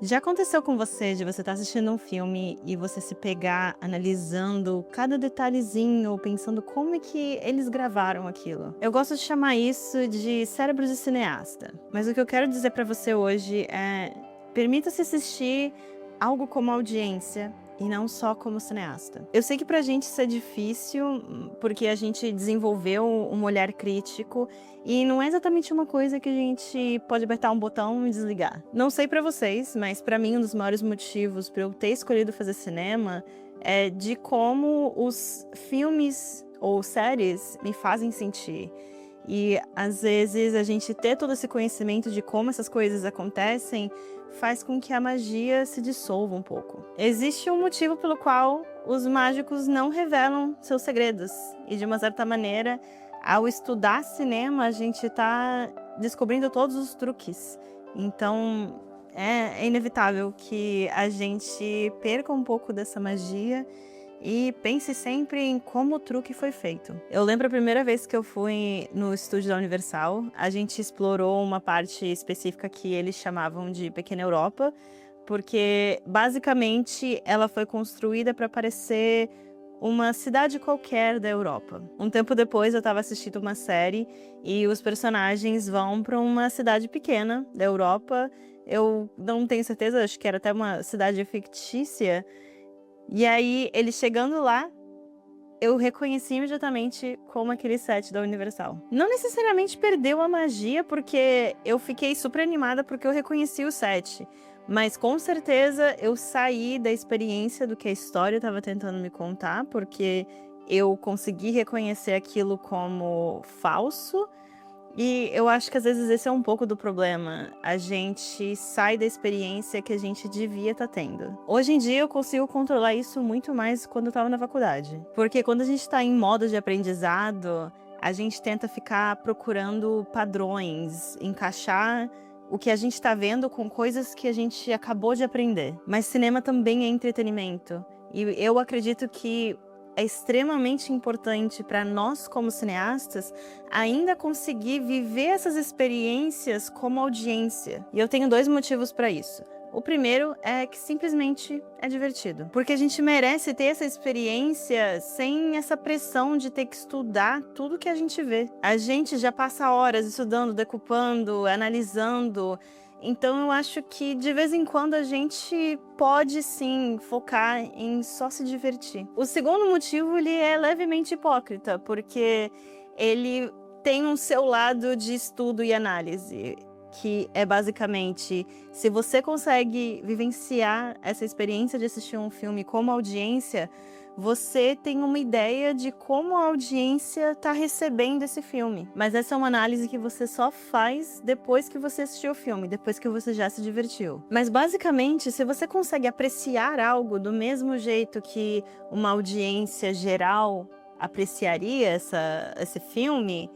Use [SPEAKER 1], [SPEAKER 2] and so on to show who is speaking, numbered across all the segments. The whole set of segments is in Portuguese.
[SPEAKER 1] Já aconteceu com você de você estar assistindo um filme e você se pegar analisando cada detalhezinho, pensando como é que eles gravaram aquilo? Eu gosto de chamar isso de cérebro de cineasta, mas o que eu quero dizer pra você hoje é: permita-se assistir algo como audiência e não só como cineasta. Eu sei que pra gente isso é difícil, porque a gente desenvolveu um olhar crítico e não é exatamente uma coisa que a gente pode apertar um botão e desligar. Não sei pra vocês, mas pra mim um dos maiores motivos pra eu ter escolhido fazer cinema é de como os filmes ou séries me fazem sentir. E às vezes a gente ter todo esse conhecimento de como essas coisas acontecem faz com que a magia se dissolva um pouco. Existe um motivo pelo qual os mágicos não revelam seus segredos. E de uma certa maneira, ao estudar cinema, a gente está descobrindo todos os truques. Então é inevitável que a gente perca um pouco dessa magia e pense sempre em como o truque foi feito. Eu lembro a primeira vez que eu fui no estúdio da Universal, a gente explorou uma parte específica que eles chamavam de Pequena Europa, porque basicamente ela foi construída para parecer uma cidade qualquer da Europa. Um tempo depois eu estava assistindo uma série e os personagens vão para uma cidade pequena da Europa. Eu não tenho certeza, acho que era até uma cidade fictícia. E aí, ele chegando lá, eu reconheci imediatamente como aquele set da Universal. Não necessariamente perdeu a magia, porque eu fiquei super animada porque eu reconheci o set. Mas com certeza eu saí da experiência do que a história estava tentando me contar, porque eu consegui reconhecer aquilo como falso. E eu acho que às vezes esse é um pouco do problema. A gente sai da experiência que a gente devia estar tendo. Hoje em dia eu consigo controlar isso muito mais quando eu estava na faculdade. Porque quando a gente está em modo de aprendizado, a gente tenta ficar procurando padrões, encaixar o que a gente está vendo com coisas que a gente acabou de aprender. Mas cinema também é entretenimento. E eu acredito que é extremamente importante para nós, como cineastas, ainda conseguir viver essas experiências como audiência. E eu tenho 2 motivos para isso. O primeiro é que simplesmente é divertido. Porque a gente merece ter essa experiência sem essa pressão de ter que estudar tudo que a gente vê. A gente já passa horas estudando, decupando, analisando. Então eu acho que de vez em quando a gente pode sim focar em só se divertir. O segundo motivo, ele é levemente hipócrita, porque ele tem um seu lado de estudo e análise, que é basicamente, se você consegue vivenciar essa experiência de assistir um filme como audiência, você tem uma ideia de como a audiência está recebendo esse filme. Mas essa é uma análise que você só faz depois que você assistiu o filme, depois que você já se divertiu. Mas basicamente, se você consegue apreciar algo do mesmo jeito que uma audiência geral apreciaria esse filme,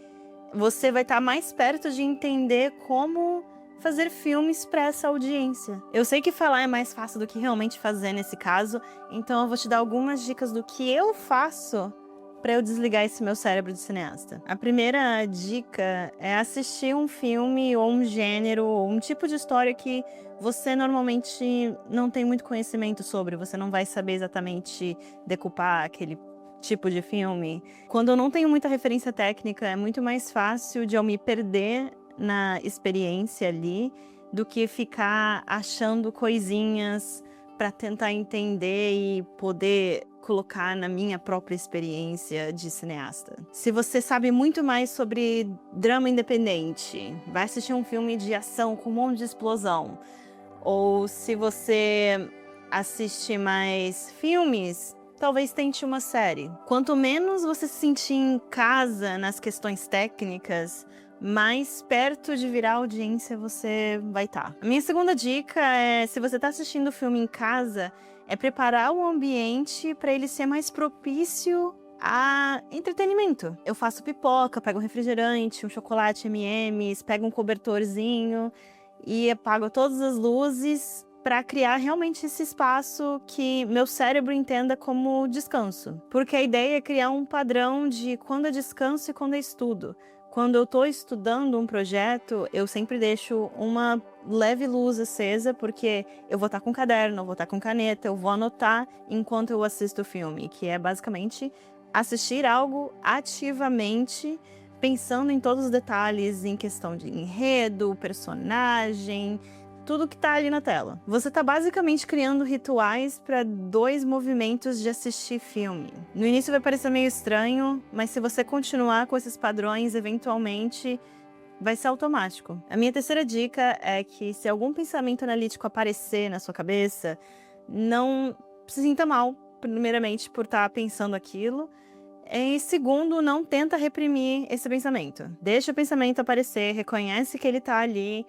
[SPEAKER 1] você vai estar mais perto de entender como fazer filmes para essa audiência. Eu sei que falar é mais fácil do que realmente fazer nesse caso, então eu vou te dar algumas dicas do que eu faço para eu desligar esse meu cérebro de cineasta. A primeira dica é assistir um filme ou um gênero ou um tipo de história que você normalmente não tem muito conhecimento sobre, você não vai saber exatamente decupar aquele tipo de filme. Quando eu não tenho muita referência técnica, é muito mais fácil de eu me perder na experiência ali do que ficar achando coisinhas para tentar entender e poder colocar na minha própria experiência de cineasta. Se você sabe muito mais sobre drama independente, vai assistir um filme de ação com um monte de explosão. Ou se você assiste mais filmes, talvez tente uma série. Quanto menos você se sentir em casa nas questões técnicas, mais perto de virar audiência você vai estar. A minha segunda dica é, se você está assistindo o filme em casa, é preparar o ambiente para ele ser mais propício a entretenimento. Eu faço pipoca, pego um refrigerante, um chocolate M&M's, pego um cobertorzinho e apago todas as luzes para criar realmente esse espaço que meu cérebro entenda como descanso. Porque a ideia é criar um padrão de quando eu descanso e quando eu estudo. Quando eu estou estudando um projeto, eu sempre deixo uma leve luz acesa, porque eu vou estar com caderno, eu vou estar com caneta, eu vou anotar enquanto eu assisto o filme, que é basicamente assistir algo ativamente, pensando em todos os detalhes em questão de enredo, personagem, tudo que tá ali na tela. Você tá basicamente criando rituais para 2 movimentos de assistir filme. No início vai parecer meio estranho, mas se você continuar com esses padrões, eventualmente vai ser automático. A minha terceira dica é que se algum pensamento analítico aparecer na sua cabeça, não se sinta mal, primeiramente, por estar pensando aquilo. E segundo, não tenta reprimir esse pensamento. Deixa o pensamento aparecer, reconhece que ele tá ali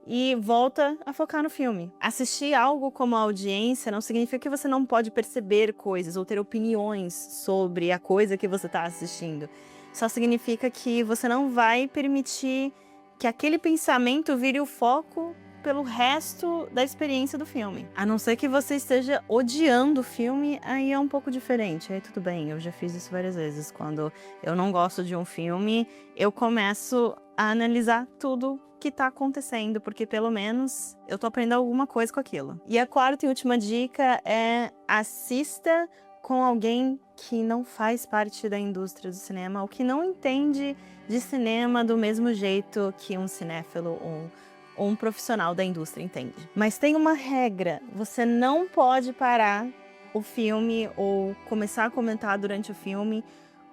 [SPEAKER 1] e volta a focar no filme. Assistir algo como audiência não significa que você não pode perceber coisas ou ter opiniões sobre a coisa que você tá assistindo. Só significa que você não vai permitir que aquele pensamento vire o foco pelo resto da experiência do filme. A não ser que você esteja odiando o filme, aí é um pouco diferente. Aí tudo bem, eu já fiz isso várias vezes. Quando eu não gosto de um filme, eu começo a analisar tudo que tá acontecendo, porque pelo menos eu tô aprendendo alguma coisa com aquilo. E a quarta e última dica é: assista com alguém que não faz parte da indústria do cinema ou que não entende de cinema do mesmo jeito que um cinéfilo ou um profissional da indústria entende. Mas tem uma regra: você não pode parar o filme ou começar a comentar durante o filme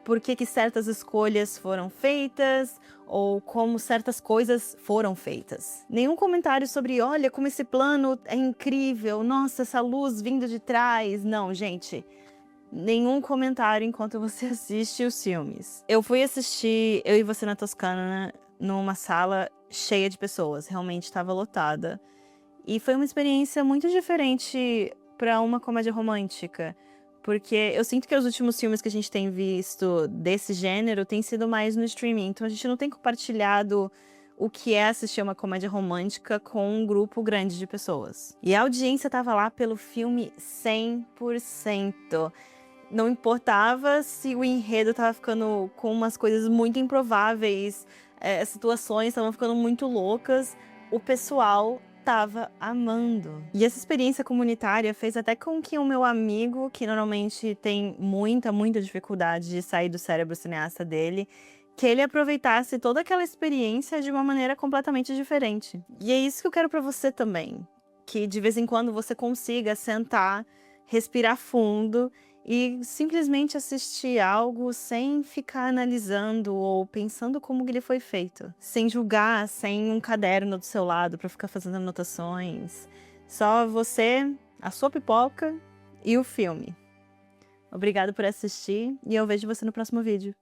[SPEAKER 1] por que certas escolhas foram feitas ou como certas coisas foram feitas. Nenhum comentário sobre, olha como esse plano é incrível, nossa, essa luz vindo de trás. Não, gente. Nenhum comentário enquanto você assiste os filmes. Eu fui assistir Eu e Você na Toscana numa sala cheia de pessoas, realmente estava lotada. E foi uma experiência muito diferente para uma comédia romântica, porque eu sinto que os últimos filmes que a gente tem visto desse gênero têm sido mais no streaming, então a gente não tem compartilhado o que é assistir uma comédia romântica com um grupo grande de pessoas. E a audiência estava lá pelo filme 100%. Não importava se o enredo estava ficando com umas coisas muito improváveis, as situações estavam ficando muito loucas, o pessoal tava amando. E essa experiência comunitária fez até com que o meu amigo, que normalmente tem muita dificuldade de sair do cérebro cineasta dele, que ele aproveitasse toda aquela experiência de uma maneira completamente diferente. E é isso que eu quero pra você também, que de vez em quando você consiga sentar, respirar fundo e simplesmente assistir algo sem ficar analisando ou pensando como ele foi feito. Sem julgar, sem um caderno do seu lado para ficar fazendo anotações. Só você, a sua pipoca e o filme. Obrigado por assistir e eu vejo você no próximo vídeo.